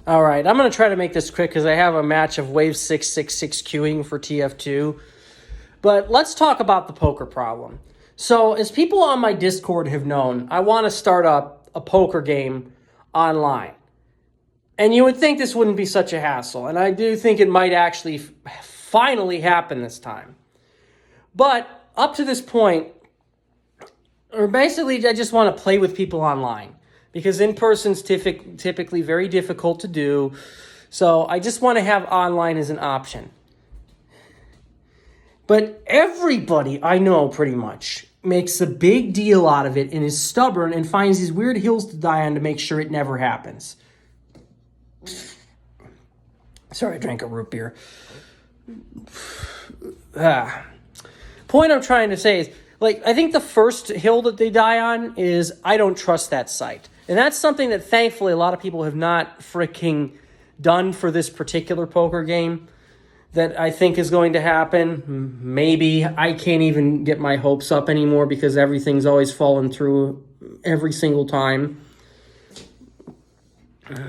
All right, I'm going to try to make this quick because I have a match of Wave 666 queuing for TF2. But let's talk about the poker problem. So, as people on my Discord have known, I want to start up a poker game online. And you would think this wouldn't be such a hassle, and I do think it might actually finally happen this time. But up to this point, or basically I just want to play with people online. Because in-person's typically very difficult to do. So I just want to have online as an option. But everybody I know pretty much makes a big deal out of it and is stubborn and finds these weird hills to die on to make sure it never happens. Sorry, I drank a root beer. Point I'm trying to say is, I think the first hill that they die on is I don't trust that site. And that's something that thankfully a lot of people have not freaking done for this particular poker game that I think is going to happen. Maybe. I can't even get my hopes up anymore because everything's always fallen through every single time.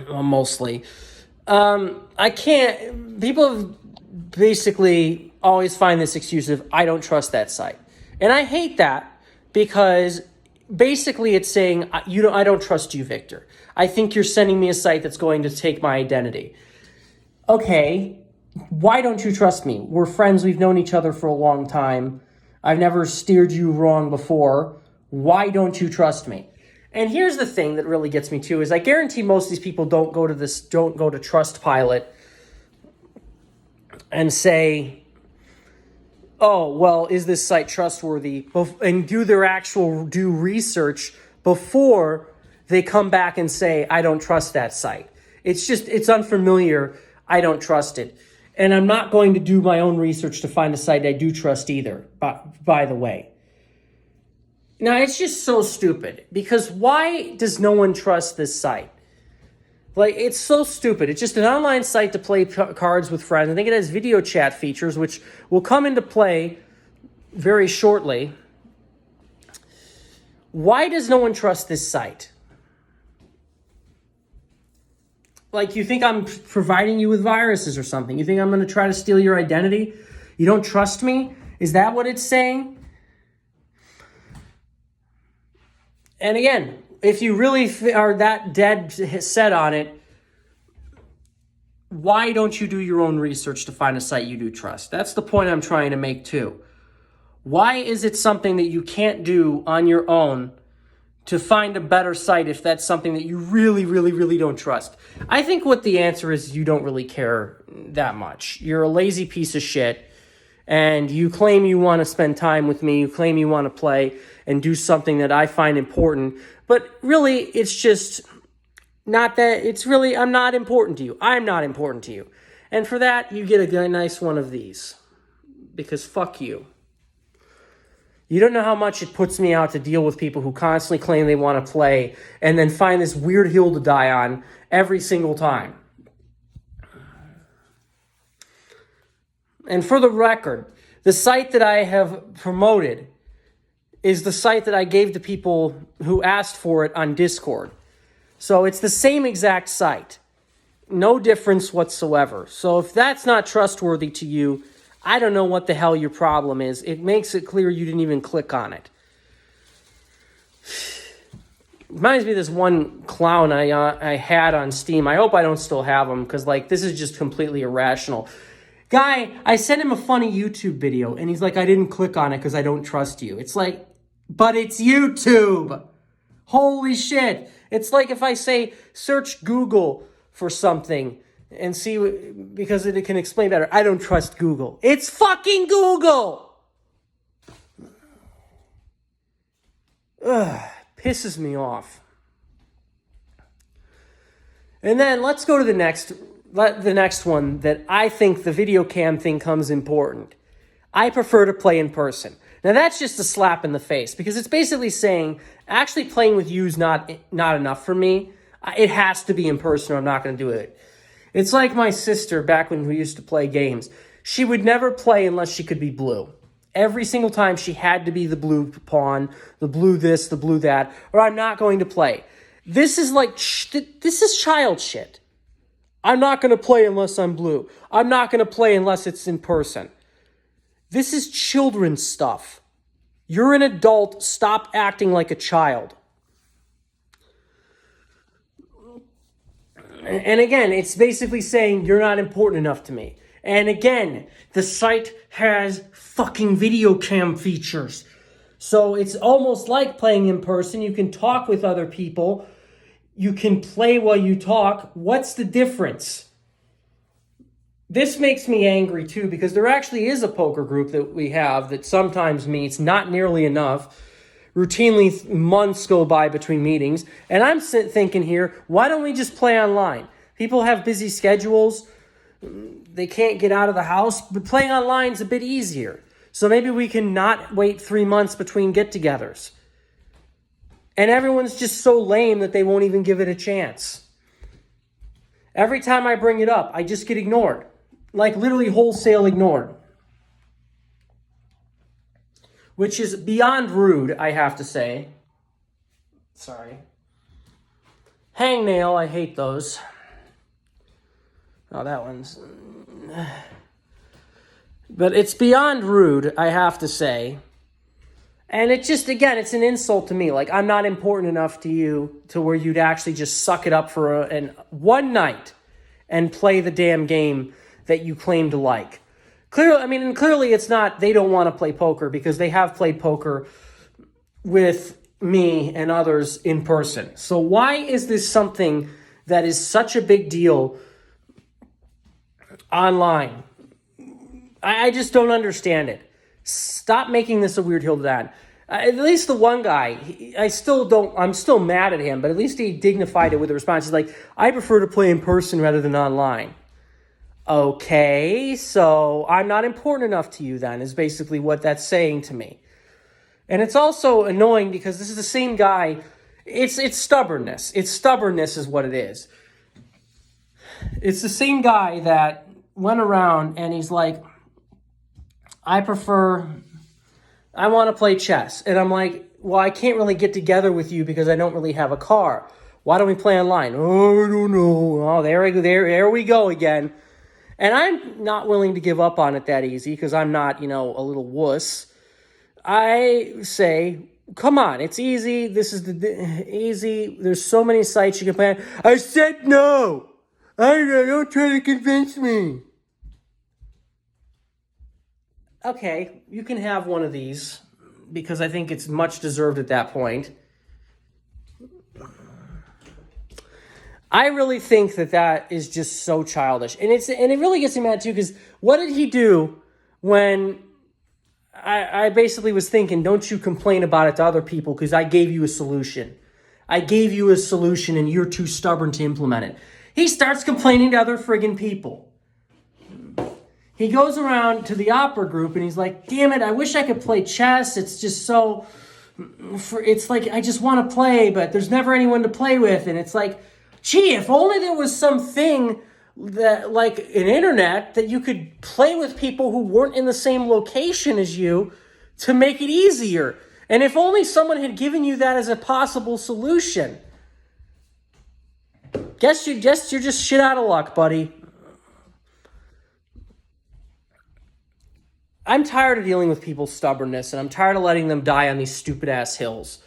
Well, mostly. I can't. People have basically always find this excuse of I don't trust that site. And I hate that because basically it's saying, I don't trust you, Victor. I think you're sending me a site that's going to take my identity. Okay, why don't you trust me? We're friends. We've known each other for a long time. I've never steered you wrong before. Why don't you trust me? And here's the thing that really gets me too is I guarantee most of these people don't go to Trustpilot and say, oh, well, is this site trustworthy? And do research before they come back and say, I don't trust that site. It's unfamiliar. I don't trust it. And I'm not going to do my own research to find a site I do trust either, by the way. Now, it's just so stupid because why does no one trust this site? It's so stupid. It's just an online site to play cards with friends. I think it has video chat features, which will come into play very shortly. Why does no one trust this site? You think I'm providing you with viruses or something? You think I'm going to try to steal your identity? You don't trust me? Is that what it's saying? And again, if you really are that dead set on it, why don't you do your own research to find a site you do trust? That's the point I'm trying to make too. Why is it something that you can't do on your own to find a better site if that's something that you really, really, really don't trust? I think what the answer is you don't really care that much. You're a lazy piece of shit, and you claim you want to spend time with me. You claim you want to play and do something that I find important. But really, it's just not that. It's really, I'm not important to you. I'm not important to you. And for that, you get a nice one of these. Because fuck you. You don't know how much it puts me out to deal with people who constantly claim they want to play and then find this weird hill to die on every single time. And for the record, the site that I have promoted is the site that I gave to people who asked for it on Discord. So it's the same exact site. No difference whatsoever. So if that's not trustworthy to you, I don't know what the hell your problem is. It makes it clear you didn't even click on it. Reminds me of this one clown I had on Steam. I hope I don't still have him because, this is just completely irrational. Guy, I sent him a funny YouTube video, and he's like, I didn't click on it because I don't trust you. It's like, but it's YouTube. Holy shit. It's like if I say, search Google for something and see, because it can explain better. I don't trust Google. It's fucking Google. Ugh, pisses me off. And then let's go to the next one that I think the video cam thing comes important. I prefer to play in person. Now that's just a slap in the face because it's basically saying actually playing with you is not enough for me. It has to be in person or I'm not going to do it. It's like my sister back when we used to play games. She would never play unless she could be blue. Every single time she had to be the blue pawn, the blue this, the blue that, or I'm not going to play. This is this is child shit. I'm not going to play unless I'm blue. I'm not going to play unless it's in person. This is children's stuff. You're an adult. Stop acting like a child. And again, it's basically saying you're not important enough to me. And again, the site has fucking video cam features. So it's almost like playing in person. You can talk with other people. You can play while you talk. What's the difference? This makes me angry too, because there actually is a poker group that we have that sometimes meets, not nearly enough. Routinely, months go by between meetings. And I'm thinking here, why don't we just play online? People have busy schedules. They can't get out of the house. But playing online is a bit easier. So maybe we can not wait 3 months between get-togethers. And everyone's just so lame that they won't even give it a chance. Every time I bring it up, I just get ignored. Like literally wholesale ignored. Which is beyond rude, I have to say. Sorry. Hangnail, I hate those. Oh, that one's... But it's beyond rude, I have to say. And it just, again, it's an insult to me. Like, I'm not important enough to you to where you'd actually just suck it up for one night and play the damn game that you claim to like. Clearly it's not, they don't want to play poker because they have played poker with me and others in person. So why is this something that is such a big deal online? I just don't understand it. Stop making this a weird hill to die on. At least the one guy, I'm still mad at him, but at least he dignified it with a response. He's like, I prefer to play in person rather than online. Okay, so I'm not important enough to you then, is basically what that's saying to me. And it's also annoying because this is the same guy. It's stubbornness. It's stubbornness is what it is. It's the same guy that went around and he's like, I want to play chess. And I'm like, well, I can't really get together with you because I don't really have a car. Why don't we play online? Oh, I don't know. Oh, there we go again. And I'm not willing to give up on it that easy because I'm not, a little wuss. I say, come on, it's easy. This is easy. There's so many sites you can play on. I said no. Don't try to convince me. Okay, you can have one of these because I think it's much deserved at that point. I really think that is just so childish. And it really gets me mad too, because what did he do when I basically was thinking, don't you complain about it to other people because I gave you a solution. I gave you a solution and you're too stubborn to implement it. He starts complaining to other friggin' people. He goes around to the opera group and he's like, damn it, I wish I could play chess. It's just so, it's like, I just want to play, but there's never anyone to play with. And it's like, gee, if only there was something that, like an internet, that you could play with people who weren't in the same location as you to make it easier. And if only someone had given you that as a possible solution. Guess you're just shit out of luck, buddy. I'm tired of dealing with people's stubbornness, and I'm tired of letting them die on these stupid-ass hills.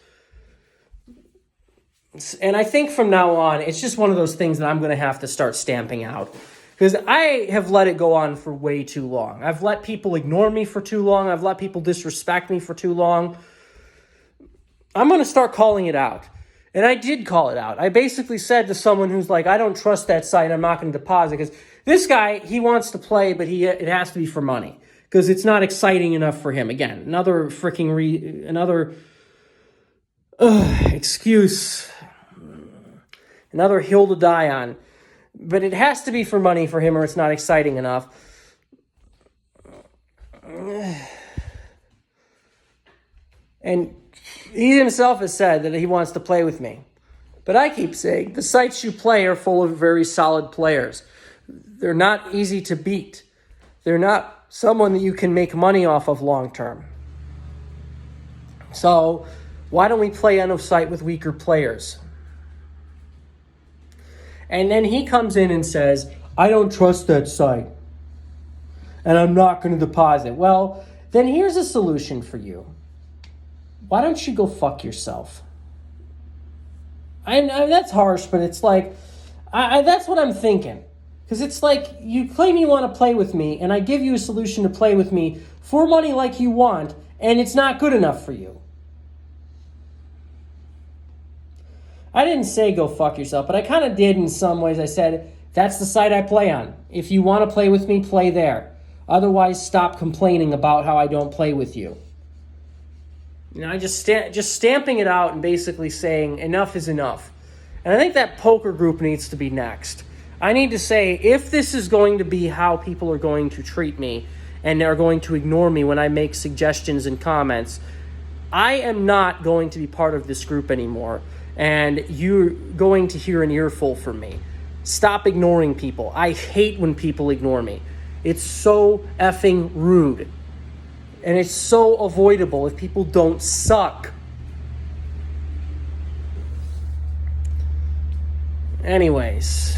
And I think from now on, it's just one of those things that I'm going to have to start stamping out. Because I have let it go on for way too long. I've let people ignore me for too long. I've let people disrespect me for too long. I'm going to start calling it out. And I did call it out. I basically said to someone who's like, I don't trust that site, I'm not going to deposit. Because this guy, he wants to play, but it has to be for money. Because it's not exciting enough for him. Again, another excuse. Another hill to die on. But it has to be for money for him or it's not exciting enough. And he himself has said that he wants to play with me. But I keep saying the sites you play are full of very solid players. They're not easy to beat. They're not someone that you can make money off of long term. So why don't we play on a site with weaker players? And then he comes in and says, I don't trust that site. And I'm not going to deposit. Well, then here's a solution for you. Why don't you go fuck yourself? I that's harsh, but it's like, that's what I'm thinking. Because it's like, you claim you want to play with me, and I give you a solution to play with me for money like you want, and it's not good enough for you. I didn't say go fuck yourself, but I kind of did in some ways. I said, that's the site I play on. If you want to play with me, play there. Otherwise, stop complaining about how I don't play with you. You know, I just stamping it out and basically saying enough is enough. And I think that poker group needs to be next. I need to say, if this is going to be how people are going to treat me and are going to ignore me when I make suggestions and comments, I am not going to be part of this group anymore. And you're going to hear an earful from me. Stop ignoring people. I hate when people ignore me. It's so effing rude. And it's so avoidable if people don't suck. Anyways.